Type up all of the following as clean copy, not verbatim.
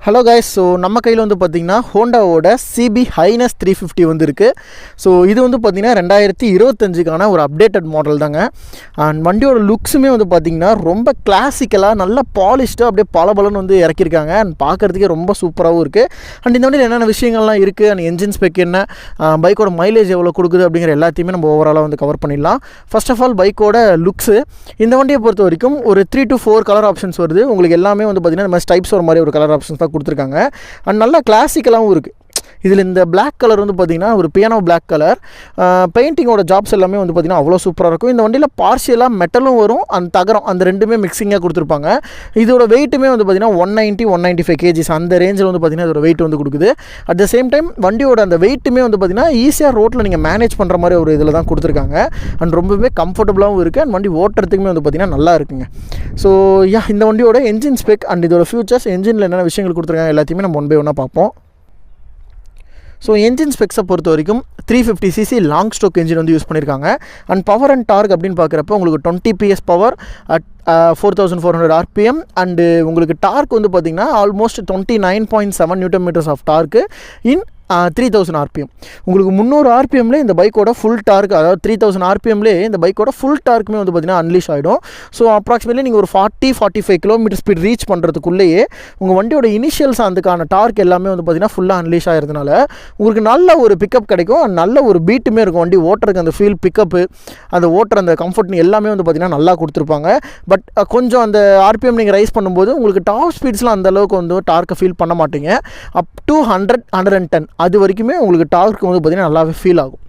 Hello guys, so நம்ம கையில் வந்து பார்த்திங்கன்னா ஹோண்டாவோட சிபி ஹைனஸ் 350 வந்து இருக்குது. ஸோ இது வந்து பார்த்திங்கன்னா 2025க்கான ஒரு அப்டேட்டட் மாடல் தாங்க. அண்ட் வண்டியோட லுக்ஸுமே வந்து பார்த்திங்கன்னா ரொம்ப கிளாசிக்கலாக நல்ல பாலிஷ்டாக அப்படியே பலபலன்னு வந்து இறக்கியிருக்காங்க. அண்ட் பார்க்குறதுக்கே ரொம்ப சூப்பராகவும் இருக்குது. அண்ட் இந்த வண்டியில் என்னென்ன விஷயங்கள்லாம் இருக்குது, அண்ட் என்ஜின் ஸ்பெக் என்ன, பைக்கோட மைலேஜ் எவ்வளோ கொடுக்குது அப்படிங்கிற எல்லாத்தையுமே நம்ம ஓவராலாக வந்து கவர் பண்ணிடலாம். ஃபர்ஸ்ட் ஆஃப் ஆல் பைக்கோட லுக்ஸு, இந்த வண்டியை பொறுத்த வரைக்கும் ஒரு 3 to 4 கலர் ஆப்ஷன்ஸ் வருது. உங்களுக்கு எல்லாமே வந்து பார்த்திங்கன்னா இந்த மாதிரி ஸ்டைப்ஸ் ஒரு மாதிரி ஒரு கலர் ஆப்ஷன்ஸ் தான் கொடுத்துருக்காங்க. அண்ட் நல்லா கிளாசிக்கலாகவும் இருக்குது. இதில் இந்த பிளாக் கலர் வந்து பார்த்திங்கன்னா ஒரு பியானோ பிளாக் கலர். பெயிண்டிங்கோட ஜாப்ஸ் எல்லாமே வந்து பார்த்திங்கன்னா அவ்வளோ சூப்பராக இருக்கும். இந்த வண்டியில் பார்ஷியலாக மெட்டலும் வரும், அந்த தகரம், அந்த ரெண்டுமே மிக்சிங்காக கொடுத்துருப்பாங்க. இதோட வெயிட்டுமே வந்து பார்த்திங்கன்னா 190-195 kgs அந்த ரேஞ்சில் வந்து பார்த்திங்கன்னா இதோட வெயிட் வந்து கொடுக்குது. அட் த சேம் டைம் வண்டியோட அந்த வெயிட்டுமே வந்து பார்த்திங்கன்னா ஈஸியாக ரோட்டில் நீங்கள் மேனேஜ் பண்ணுற மாதிரி ஒரு இதில் தான் கொடுத்துருக்காங்க. அண்ட் ரொம்பவே கம்ஃபர்டபுளாகவும் இருக்குது. அண்ட் வண்டி ஓட்டுறதுக்குமே வந்து பார்த்திங்கன்னா நல்லா இருக்குங்க. ஸோ இந்த வண்டியோட என்ஜின் ஸ்பெக் அண்ட் இதோட ஃபியூச்சர்ஸ், என்ஜினில் என்னென்ன விஷயங்கள் கொடுத்துருக்காங்க எல்லாத்தையுமே நம்ம ஒன் பை ஒன்னாக பார்ப்போம். ஸோ என்ஜின் ஸ்பெக்ஸை பொறுத்த வரைக்கும் 350cc லாங் ஸ்ட்ரோக் என்ஜின் வந்து யூஸ் பண்ணியிருக்காங்க. அண்ட் பவர் அண்ட் டார்க் அப்படின்னு பார்க்குறப்ப உங்களுக்கு 20 PS power at 4400 RPM. And உங்களுக்கு டார்க் வந்து பார்த்திங்கன்னா almost 29.7 Nm of torque in 3000 RPM. உங்களுக்கு 300 RPMலே இந்த பைக்கோட ஃபுல் டார்க், அதாவது 3000 RPMலே இந்த பைக்கோட ஃபுல் டார்க்குமே வந்து பார்த்திங்கன்னா அன்லீஷ் ஆகிடும். ஸோ அப்ராக்சிமேட்லி நீங்கள் ஒரு 40-45 km ஸ்பீட் ரீச் பண்ணுறதுக்குள்ளேயே உங்கள் வண்டியோட இனிஷியல்ஸ் அதுக்கான டார்க் எல்லாமே வந்து பார்த்திங்கன்னா ஃபுல்லாக அன்லீஷ் ஆகிறதுனால உங்களுக்கு நல்ல ஒரு பிக்கப் கிடைக்கும். நல்ல ஒரு பீட்டுமே இருக்கும். வண்டி ஓட்டுறதுக்கு அந்த ஃபீல், பிக்கப்பு, அந்த ஓட்டுற அந்த கம்ஃபர்ட்னு எல்லாமே வந்து பார்த்திங்கன்னா நல்லா கொடுத்துருப்பாங்க. பட் கொஞ்சம் அந்த RPM நீங்கள் ரைஸ் பண்ணும்போது உங்களுக்கு டாப் ஸ்பீட்ஸ்லாம் அந்தளவுக்கு வந்து டார்க்கை ஃபீல் பண்ண மாட்டீங்க. அப் டு 100-110 அது வரைக்குமே உங்களுக்கு டார்க் வந்து பார்த்திங்கன்னா நல்லாவே ஃபீல் ஆகும்.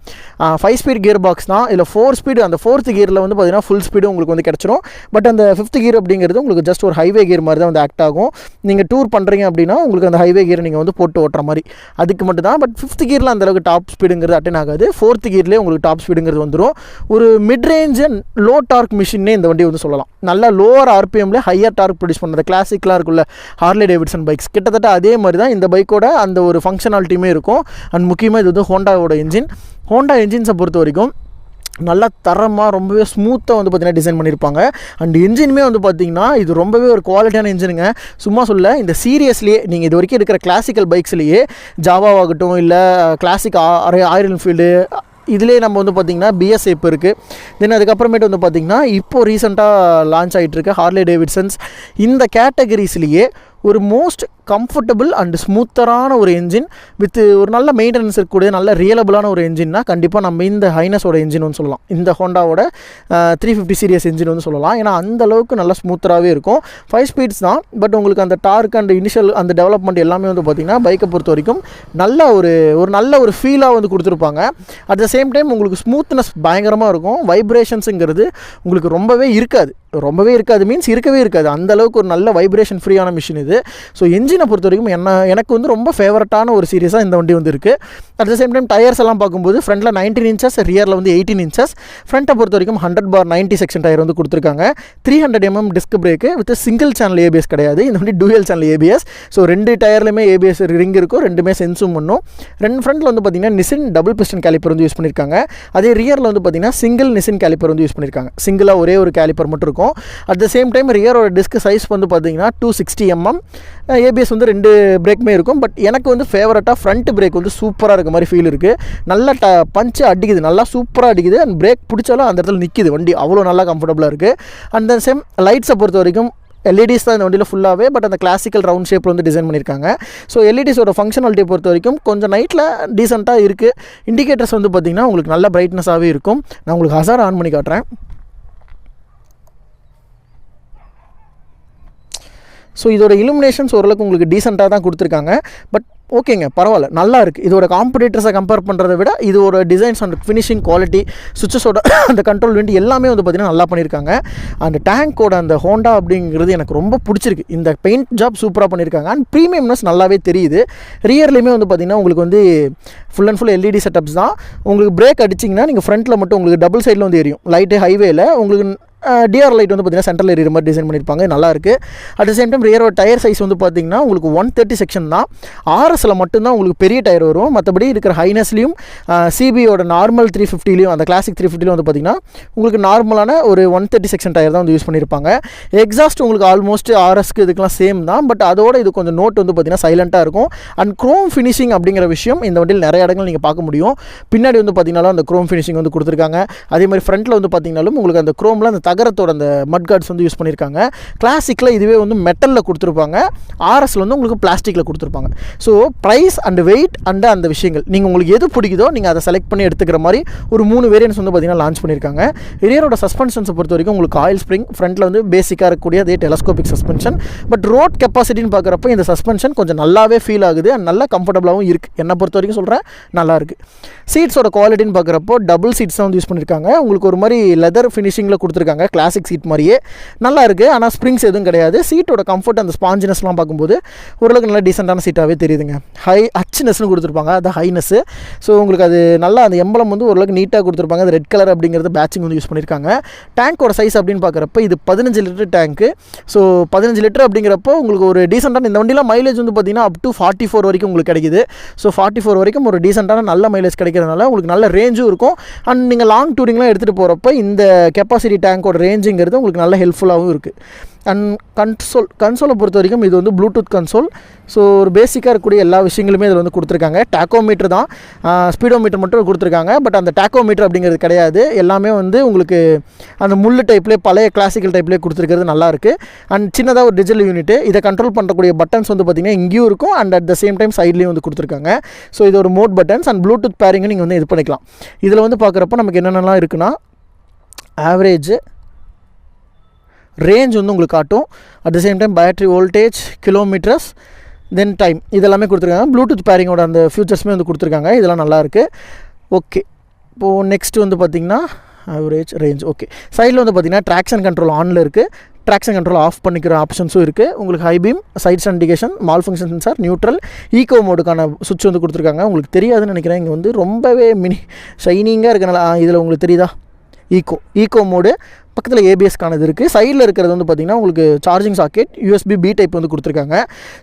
5 ஸ்பீட் கியர் பாக்ஸ் தான். இல்லை 4 ஸ்பீடு, அந்த 4th கியரில் வந்து பார்த்திங்கன்னா ஃபுல் ஸ்பீடு உங்களுக்கு வந்து கிடச்சிரும். பட் அந்த 5th கியர் அப்படிங்கிறது உங்களுக்கு ஜஸ்ட் ஒரு ஹைவே கியர் மாதிரி தான் வந்து ஆக்ட் ஆகும். நீங்கள் டூர் பண்ணுறீங்க அப்படின்னா உங்களுக்கு அந்த ஹைவே கியர் நீங்கள் வந்து போட்டு ஓட்டுற மாதிரி அதுக்கு மட்டும் தான். பட் 5th கியரில் அந்தளவுக்கு டாப் ஸ்பீடுங்கிறது அட்டன் ஆகாது. 4th கியர்லேயே உங்களுக்கு டாப் ஸ்பீடுங்கிறது வந்துடும். ஒரு mid range and low torque மிஷினே இந்த வண்டி வந்து சொல்லலாம். நல்லா லோவர் RPMல ஹையர் டார்க் ப்ரொடியூஸ் பண்ணுறது கிளாசிக்கலாக இருக்குல்ல ஹார்லே டேவிட்சன் பைக்ஸ், கிட்டத்தட்ட அதே மாதிரி தான் இந்த பைக்கோட அந்த ஒரு ஃபங்க்ஷனாலிட்டியுமே இருக்கும். அண்ட் முக்கியமாக இது வந்து ஹோண்டாவோட என்ஜின். ஹோண்டா என்ஜின்ஸை பொறுத்த வரைக்கும் நல்லா தரமாக ரொம்பவே ஸ்மூத்தாக வந்து பார்த்திங்கன்னா டிசைன் பண்ணியிருப்பாங்க. அண்ட் என்ஜினுமே வந்து பார்த்திங்கன்னா இது ரொம்பவே ஒரு குவாலிட்டியான என்ஜினுங்க. சும்மா சொல்ல, இந்த சீரியஸ்லேயே நீங்கள் இது வரைக்கும் இருக்கிற கிளாசிக்கல் பைக்ஸ்லேயே ஜாவாவாகட்டும், இல்லை கிளாசிக் ராயல் என்ஃபீல்டு, இதிலே நம்ம வந்து பார்த்திங்கன்னா BS இப்போ இருக்குது. தென் அதுக்கப்புறமேட்டு வந்து பார்த்திங்கன்னா இப்போது ரீசெண்டாக லான்ச் ஆகிட்டுருக்கு ஹார்லே டேவிட்சன்ஸ். இந்த கேட்டகரிஸ்லேயே ஒரு மோஸ்ட் கம்ஃபர்டபுள் அண்ட் ஸ்மூத்தரான ஒரு என்ஜின் வித் ஒரு நல்ல மெயின்டெனன்ஸ் இருக்கக்கூடிய நல்ல ரியலபிளான ஒரு என்ஜின்னா கண்டிப்பாக நம்ம இந்த ஹைனஸோட என்ஜின் வந்து சொல்லலாம். இந்த ஹோண்டாவோட 350 சீரியஸ் என்ஜின் வந்து சொல்லலாம். ஏன்னா அந்தளவுக்கு நல்லா ஸ்மூத்தராகவே இருக்கும். 5 ஸ்பீட்ஸ் தான். பட் உங்களுக்கு அந்த டார்க் அண்ட் இனிஷியல் அந்த டெவலப்மெண்ட் எல்லாமே வந்து பார்த்திங்கன்னா பைக்கை பொறுத்த வரைக்கும் நல்ல ஒரு நல்ல ஒரு ஃபீலாக வந்து கொடுத்துருப்பாங்க. அட் த சேம் டைம் உங்களுக்கு ஸ்மூத்னஸ் பயங்கரமாக இருக்கும். வைப்ரேஷன்ஸுங்கிறது உங்களுக்கு ரொம்பவே இருக்காது மீன்ஸ் இருக்கவே இருக்காது. அந்தளவுக்கு ஒரு நல்ல வைப்ரேஷன் ஃப்ரீயான மிஷின் இது. ஸோ என்ஜினை பொறுத்த வரைக்கும் எனக்கு வந்து ரொம்ப ஃபேவரட்டான ஒரு சீரியஸாக இந்த வண்டி வந்து இருக்குது. At the same time tyres எல்லாம் பார்க்கும்போது ஃப்ரண்ட்டில் 19 inches, ரியரில் வந்து 18 inches. ஃப்ரண்ட்டை பொறுத்த வரைக்கும் 100/90 செக்ஷன் டயர் வந்து கொடுத்துருக்காங்க. 300 mm disc brake with single channel ABS கிடையாது. இந்த வண்டி டூயல் சேனல் ABS. ஸோ 2 டயர்லையுமே ABS ரிங் இருக்கும், ரெண்டுமே சென்ஸும் பண்ணும். ஃப்ரண்ட்டில் வந்து பார்த்திங்கன்னா நிசின் டபுள் பிஸ்டன் கேலிப்பர் வந்து யூஸ் பண்ணியிருக்காங்க. அதே ரியரில் வந்து பார்த்திங்கன்னா சிங்கிள் நிசின் கேலிப்பர் வந்து யூஸ் பண்ணியிருக்காங்க. சிங்கிளாக ஒரே ஒரு கேலிப்பர் மட்டும் இருக்கும். அட் த சேம் டைம் ரியரோட டிஸ்க் சைஸ் வந்து பார்த்திங்கன்னா 260 mm. ABS வந்து 2 பிரேக்குமே இருக்கும். பட் எனக்கு வந்து ஃபேவரட்டாக ஃப்ரண்ட் பிரேக் வந்து சூப்பராக இருக்க மாதிரி ஃபீல் இருக்குது. நல்லா பஞ்சு அடிக்குது, நல்லா சூப்பராக அடிக்குது. அண்ட் பிரேக் பிடிச்சாலும் அந்த இடத்துல நிற்கிது வண்டி, அவ்வளோ நல்லா கம்ஃபர்டபுளாக இருக்குது. அண்ட் தென் சேம் லைட்ஸை பொறுத்த வரைக்கும் LEDs தான் இந்த வண்டியில் ஃபுல்லாகவே. பட் அந்த கிளாசிக்கல் ரவுண்ட் ஷேப்பில் வந்து டிசைன் பண்ணியிருக்காங்க. ஸோ LEDஸோட ஃபங்க்ஷனாலிட்டியை பொறுத்த வரைக்கும் கொஞ்சம் நைட்டில் டீசெண்டாக இருக்குது. இண்டிகேட்டர்ஸ் வந்து பார்த்திங்கன்னா உங்களுக்கு நல்ல பிரைட்னஸாகவே இருக்கும். நான் உங்களுக்கு ஹசார் ஆன் பண்ணி காட்டுறேன். ஸோ இதோட இலுமினேஷன்ஸ் ஓரளவுக்கு உங்களுக்கு டீசெண்டாக தான் கொடுத்துருக்காங்க. பட் ஓகேங்க, பரவாயில்ல, நல்லா இருக்குது. இதோட காம்படிட்டர்ஸை கம்பேர் பண்ணுறதை விட இதோட டிசைன்ஸ் அண்ட் ஃபினிஷிங் குவாலிட்டி, சுவிச்சஸோட அந்த கண்ட்ரோல் விண்ட் எல்லாமே வந்து பார்த்திங்கன்னா நல்லா பண்ணியிருக்காங்க. அந்த டேங்கோட அந்த ஹோண்டா அப்படிங்கிறது எனக்கு ரொம்ப பிடிச்சிருக்கு. இந்த பெயிண்ட் ஜாப் சூப்பராக பண்ணியிருக்காங்க. அண்ட் ப்ரீமியம்னஸ் நல்லாவே தெரியுது. ரியர்லேயுமே வந்து பார்த்திங்கன்னா உங்களுக்கு வந்து full and full LED setups தான். உங்களுக்கு பிரேக் அடிச்சிங்கன்னா நீங்கள் ஃப்ரண்ட்டில் மட்டும் உங்களுக்கு டபுள் சைடில் வந்து எரியும். லைட்டு ஹைவேல உங்களுக்கு டிஆர் லைட் வந்து பார்த்திங்கன்னா சென்ட்ரல் எரியிற மாதிரி டிசைன் பண்ணியிருப்பாங்க, நல்லாயிருக்கு. அட் த சேம் டைம் ரியரோட டயர் சைஸ் வந்து பார்த்திங்கன்னா உங்களுக்கு 130 செக்ஷன் தான். ஆர்எஸில் மட்டும்தான் உங்களுக்கு பெரிய டயர் வரும். மற்றபடி இருக்கிற ஹைனஸ்லையும் சிபியோட நார்மல் 350லையும் அந்த கிளாசிக் 350லையும் வந்து பார்த்திங்கன்னா உங்களுக்கு நார்மலான ஒரு 130 செக்ஷன் டயர் தான் வந்து யூஸ் பண்ணியிருப்பாங்க. எக்ஸாஸ்ட் உங்களுக்கு ஆல்மோஸ்ட் ஆர்எஸ்க்கு இதுக்கெலாம் சேம் தான். பட் அதோட இது கொஞ்சம் நோட் வந்து பார்த்திங்கன்னா சைலண்ட்டாக இருக்கும். அண்ட் க்ரோம் ஃபினிஷிங் அப்படிங்கிற விஷயம் இந்த வண்டியில் நிறைய இடங்கள் நீங்கள் பார்க்க முடியும். பின்னாடி வந்து பார்த்திங்கனாலும் அந்த க்ரோம் ஃபினிஷிங் வந்து கொடுத்துருக்காங்க. அதே மாதிரி ஃப்ரண்ட்டில் வந்து பார்த்திங்கனாலும் உங்களுக்கு அந்த க்ரோமில் அந்த தகரத்தோட அந்த மட் கார்ட்ஸ் வந்து யூஸ் பண்ணியிருக்காங்க. கிளாசிக்கில் இதுவே வந்து மெட்டலில் கொடுத்துருப்பாங்க, ஆர்எஸில் வந்து உங்களுக்கு பிளாஸ்டிக்கில் கொடுத்துருப்பாங்க. So price and weight and அந்த விஷயங்கள் நீங்கள் உங்களுக்கு எது பிடிக்குதோ நீங்கள் அதை செலக்ட் பண்ணி எடுத்துக்கிற மாதிரி ஒரு 3 வேரியன்ஸ் வந்து பார்த்திங்கன்னா லான்ச் பண்ணியிருக்காங்க. ரியரோட சஸ்பென்ஷன்ஸை பொறுத்த வரைக்கும் உங்களுக்கு ஆயில் ஸ்ப்ரிங், ஃப்ரண்ட்டில் வந்து பேசிக்காக இருக்கக்கூடிய அதே டெலஸ்கோபிக் சஸ்பென்ஷன். பட் ரோட் கெப்பாசிட்டின்னு பார்க்குறப்ப இந்த சஸ்பென்ஷன் கொஞ்சம் நல்லாவே ஃபீல் ஆகுது அண்ட் நல்லா கம்ஃபர்டபுளாகவும் இருக்குது. என்னை பொறுத்த வரைக்கும் சொல்கிறேன், நல்லாயிருக்கு. சீட்ஸோட குவாலிட்டின்னு பார்க்குறப்போ டபுள் சீட்ஸ் தான் வந்து யூஸ் பண்ணியிருக்காங்க. உங்களுக்கு ஒரு மாதிரி லெதர் ஃபினிஷிங்கில் கொடுத்துருக்காங்க, கிளாசிக் சீட் மாதிரியே நல்லா இருக்குது. ஆனால் ஸ்ப்ரிங்ஸ் எதுவும் கிடையாது. சீட்டோட கம்ஃபர்ட் அந்த ஸ்பாஞ்சினஸ்லாம் பார்க்கும்போது ஓரளவுக்கு நல்லா டீசெண்டான சீட்டாகவே தெரியுதுங்க. ஹச்னஸ்னு கொடுத்துருப்பாங்க, அது ஹைனஸ்ஸு. ஸோ உங்களுக்கு அது நல்லா அந்த எம்பளம் வந்து ஓரளவுக்கு நீட்டாக கொடுத்துருப்பாங்க. அது ரெட் கலர் அப்படிங்கிறது பேட்சிங் வந்து யூஸ் பண்ணியிருக்காங்க. டேங்கோட சைஸ் அப்படின்னு பார்க்குறப்ப இது 15 லிட்டர் டேங்க்கு. ஸோ 15 லிட்டர் அப்படிங்கிறப்போ உங்களுக்கு ஒரு டீசெண்டான இந்த வண்டியில் மைலேஜ் வந்து பார்த்திங்கன்னா அப் டு 44 வரைக்கும் உங்களுக்கு கிடைக்குது. ஸோ 44 வரைக்கும் ஒரு டீசெண்டான நல்ல மைலேஜ் கிடைக்கிறதுனால உங்களுக்கு நல்ல ரேஞ்சும் இருக்கும். அண்ட் நீங்கள் லாங் டூரிங்லாம் எடுத்துகிட்டு போகிறப்ப இந்த கெப்பாசிட்டி டேங்கோட ரேஞ்சுங்கிறது உங்களுக்கு நல்ல ஹெல்ப்ஃபுல்லாகவும் இருக்குது. அண்ட் கன்சோலை பொறுத்த வரைக்கும் இது வந்து ப்ளூடூத் கன்சோல். ஸோ ஒரு பேசிக்காக இருக்கக்கூடிய எல்லா விஷயங்களுமே இதில் வந்து கொடுத்துருக்காங்க. டாக்கோமீட்டர் தான், ஸ்பீடோமீட்டர் மட்டும் கொடுத்துருக்காங்க. பட் அந்த டாக்கோமீட்டர் அப்படிங்கிறது கிடையாது. எல்லாமே வந்து உங்களுக்கு அந்த முள்ளு டைப்லேயே பழைய கிளாசிக்கல் டைப்லேயே கொடுத்துருக்கிறது நல்லாயிருக்கு. அண்ட் சின்னதாக ஒரு டிஜிட்டல் யூனிட்டு, இதை கண்ட்ரோல் பண்ணக்கூடிய பட்டன்ஸ் வந்து பார்த்திங்கன்னா இங்கேயும் இருக்கும் and at the same time சைட்லேயும் வந்து கொடுத்துருக்காங்க. ஸோ இது ஒரு மோட் பட்டன்ஸ் அண்ட் ப்ளூடூத் பேரிங்கும் நீங்கள் வந்து இது பண்ணிக்கலாம். இதில் வந்து பார்க்குறப்ப நமக்கு என்னென்னலாம் இருக்குன்னா ஆவரேஜ் ரேஞ்ச் வந்து உங்களுக்கு காட்டும். At the same time battery voltage, kilometres, then time, இதெல்லாமே கொடுத்துருக்காங்க. ப்ளூடூத் பேரிங்கோட அந்த ஃபியூச்சர்ஸுமே வந்து கொடுத்துருக்காங்க. இதெல்லாம் நல்லாயிருக்கு. ஓகே, இப்போது நெக்ஸ்ட் வந்து பார்த்திங்கன்னா ஆவரேஜ் ரேஞ்ச். ஓகே, சைடில் வந்து பார்த்திங்கன்னா ட்ராக்ஷன் கண்ட்ரோல் ஆனில் இருக்குது. ட்ராக்ஷன் கண்ட்ரோல் ஆஃப் பண்ணிக்கிற ஆப்ஷன்ஸும் இருக்குது. உங்களுக்கு high beam, sides indication, malfunction sensor, neutral, eco மோடுக்கான சுவிட்ச் வந்து கொடுத்துருக்காங்க. உங்களுக்கு தெரியாதுன்னு நினைக்கிறேன். இங்கே வந்து ரொம்பவே ஷைனிங்காக இருக்கனால இதில் உங்களுக்கு தெரியுதா ஈகோ மோடு. பக்கத்தில் ஏபிஎஸ்க்கானது இருக்குது. சைடில் இருக்கிறது வந்து பார்த்திங்கன்னா உங்களுக்கு charging socket, USB B type வந்து கொடுத்துருக்காங்க.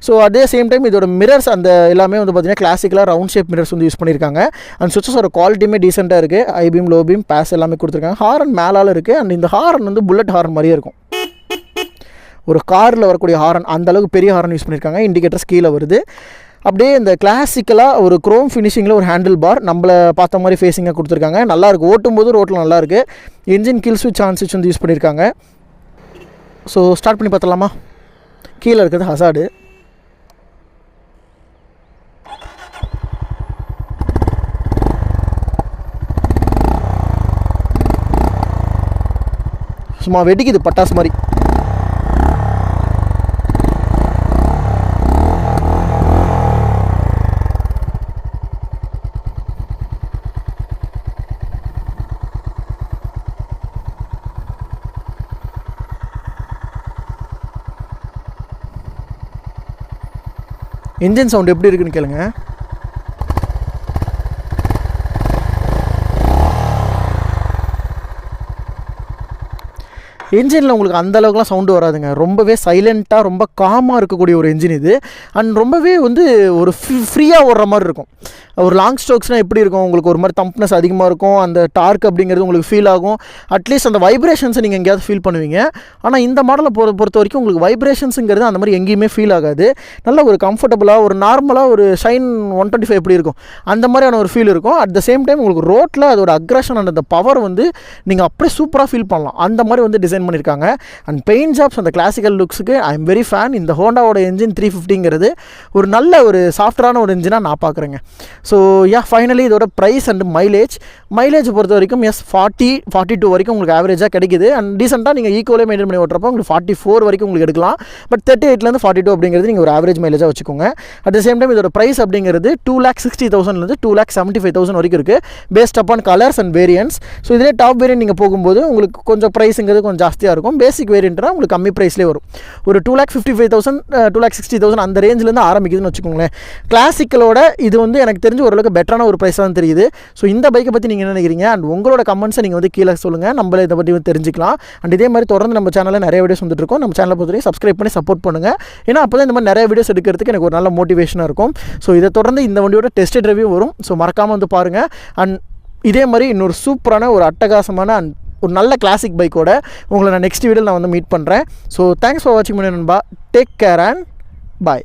ஸோ அதே சேம் டைம் இதோட மிரர்ஸ் அந்த எல்லாமே வந்து பார்த்திங்கன்னா கிளாசிக்கலாக ரவுண்ட் ஷேப் மிரர்ஸ் வந்து யூஸ் பண்ணியிருக்காங்க. அண்ட் சுவிட்சஸோட குவாலிட்டியுமே டீசெண்டாக இருக்குது. High beam, low beam, pass எல்லாமே கொடுத்துருக்காங்க. ஹாரன் மேலால் இருக்குது. அண்ட் இந்த ஹாரன் வந்து புல்லட் ஹாரன் மாதிரியே இருக்கும், ஒரு காரில் வரக்கூடிய ஹாரன். அந்தளவுக்கு பெரிய ஹாரன் யூஸ் பண்ணியிருக்காங்க. இண்டிகேட்டர்ஸ் கீழே வருது. அப்படியே இந்த கிளாசிக்கலாக ஒரு க்ரோம் ஃபினிஷிங்கில் ஒரு ஹேண்டில் பார் நம்மளை பார்த்த மாதிரி ஃபேஸிங்காக கொடுத்துருக்காங்க. நல்லாயிருக்கு, ஓட்டும்போது ரோட்டில் நல்லாயிருக்கு. இன்ஜின் கில் ஸ்விட்ச், ஆன் ஸ்விட்ச் வந்து யூஸ் பண்ணியிருக்காங்க. ஸோ ஸ்டார்ட் பண்ணி பார்த்தலாமா? கீழே இருக்கிறது ஹசார்டு. சும்மா வெடிக்குது பட்டாசு மாதிரி. இன்ஜின் சவுண்ட் எப்படி இருக்குன்னு கேளுங்க. இன்ஜினில் உங்களுக்கு அந்த அளவுக்குலாம் சவுண்டு வராதுங்க. ரொம்பவே சைலண்ட்டாக ரொம்ப காமாக இருக்கக்கூடிய ஒரு இன்ஜின் இது. அண்ட் ரொம்பவே வந்து ஒரு ஃப்ரீயாக ஓடுற மாதிரி இருக்கும். ஒரு லாங் ஸ்ட்ரோக்ஸ்னால் எப்படி இருக்கும், உங்களுக்கு ஒரு மாதிரி தம்ப்னஸ் அதிகமாக இருக்கும். அந்த டார்க் அப்படிங்கிறது உங்களுக்கு ஃபீல் ஆகும். அட்லீஸ்ட் அந்த வைப்ரேஷன்ஸை நீங்கள் எங்கேயாவது ஃபீல் பண்ணுவீங்க. ஆனால் இந்த மாடலை பொறுத்த வரைக்கும் உங்களுக்கு வைப்ரேஷன்ஸுங்கிறது அந்த மாதிரி எங்கேயுமே ஃபீல் ஆகாது. நல்ல ஒரு கம்ஃபர்டபுளாக ஒரு நார்மலாக ஒரு ஷைன் 125 எப்படி இருக்கும் அந்த மாதிரியான ஒரு ஃபீல் இருக்கும். அட் த சேம் டைம் உங்களுக்கு ரோட்டில் அதோட அக்ரஷன் அண்ட் அந்த பவர் வந்து நீங்கள் அப்படியே சூப்பராக ஃபீல் பண்ணலாம். அந்த மாதிரி வந்து டிசைன் பண்ணியிருக்காங்க. அண்ட் பெயிண்ட் ஜாப்ஸ் அந்த கிளாசிக்கல் லுக்ஸுக்கு ஐ எம் வெரி ஃபேன். இந்த ஹோண்டாவோட என்ஜின் 350ங்கிறது ஒரு நல்ல ஒரு சாஃப்ட்ரான ஒரு என்ஜினாக நான் பார்க்குறேங்க. ஸோ ஃபைனலி இதோட ப்ரைஸ் அண்ட் மைலேஜ் பொறுத்த வரைக்கும் 42 வரைக்கும் உங்களுக்கு ஆவரேஜாக கிடைக்குது. அண்ட் டீசெண்டாக நீங்கள் ஈக்குவலே மெயின்டைன் பண்ணி ஓட்டுறப்போ உங்களுக்கு 44 வரைக்கும் உங்களுக்கு எடுக்கலாம். பட் 38லேருந்து 42 அப்படிங்கிறது நீங்கள் ஒரு ஆவரேஜ் மைலேஜாக வச்சுக்கோங்க. அட் த சேம் டைம் இதோட ப்ரைஸ் அப்படிங்கிறது 2,60,000 2,75,000 வரைக்கும் இருக்குது, based upon colours and variance. So இதிலே டாப் வேரியன்ட் நீங்கள் போகும்போது உங்களுக்கு கொஞ்சம் ப்ரைஸுங்கிறது கொஞ்சம் ஜாஸ்தியாக இருக்கும். பேசிக் வேரியண்ட்னா உங்களுக்கு கம்மி ப்ரைஸ்லேயே வரும். ஒரு 2,55,000 2,60,000 அந்த ரேஞ்சிலேருந்து ஆரம்பிக்குதுன்னு வச்சுக்கோங்களேன். கிளாசிக்கலோட இது வந்து எனக்கு தெரிஞ்சு ஓரளவுக்கு பெட்டரான ஒரு ப்ரைஸாக தான் தெரியுது. ஸோ இந்த பைக்கை பற்றி நீங்கள் என்ன நினைக்கிறீங்க அண்ட் உங்களோட கமெண்ட்ஸை நீங்கள் வந்து கீழே சொல்லுங்கள். நம்மளே இதை பற்றி தெரிஞ்சுக்கலாம். அண்ட் இதே மாதிரி தொடர்ந்து நம்ம சேனலில் நிறைய வீடியோஸ் வந்துட்டு இருக்கோம். நம்ம சேனலை பொறுத்தவரைக்கும் சப்ஸ்கிரைப் பண்ணி சப்போர்ட் பண்ணுங்கள். ஏன்னா அப்போ தான் இந்த மாதிரி நிறைய வீடியோஸ் எடுக்கிறதுக்கு எனக்கு ஒரு நல்ல மோட்டிவேஷனாக இருக்கும். ஸோ இதை தொடர்ந்து இந்த வண்டியோட டெஸ்ட் ரிவ்யூ வரும். ஸோ மறக்காமல் வந்து பாருங்கள். அண்ட் இதே மாதிரி இன்னொரு சூப்பரான ஒரு அட்டகாசமான அண்ட் ஒரு நல்ல கிளாசிக் பைக்கோட உங்களை நான் நெக்ஸ்ட் வீடியோவில் நான் வந்து மீட் பண்ணுறேன். ஸோ தேங்க்ஸ் ஃபார் வாட்சிங் நண்பா. Take care and bye.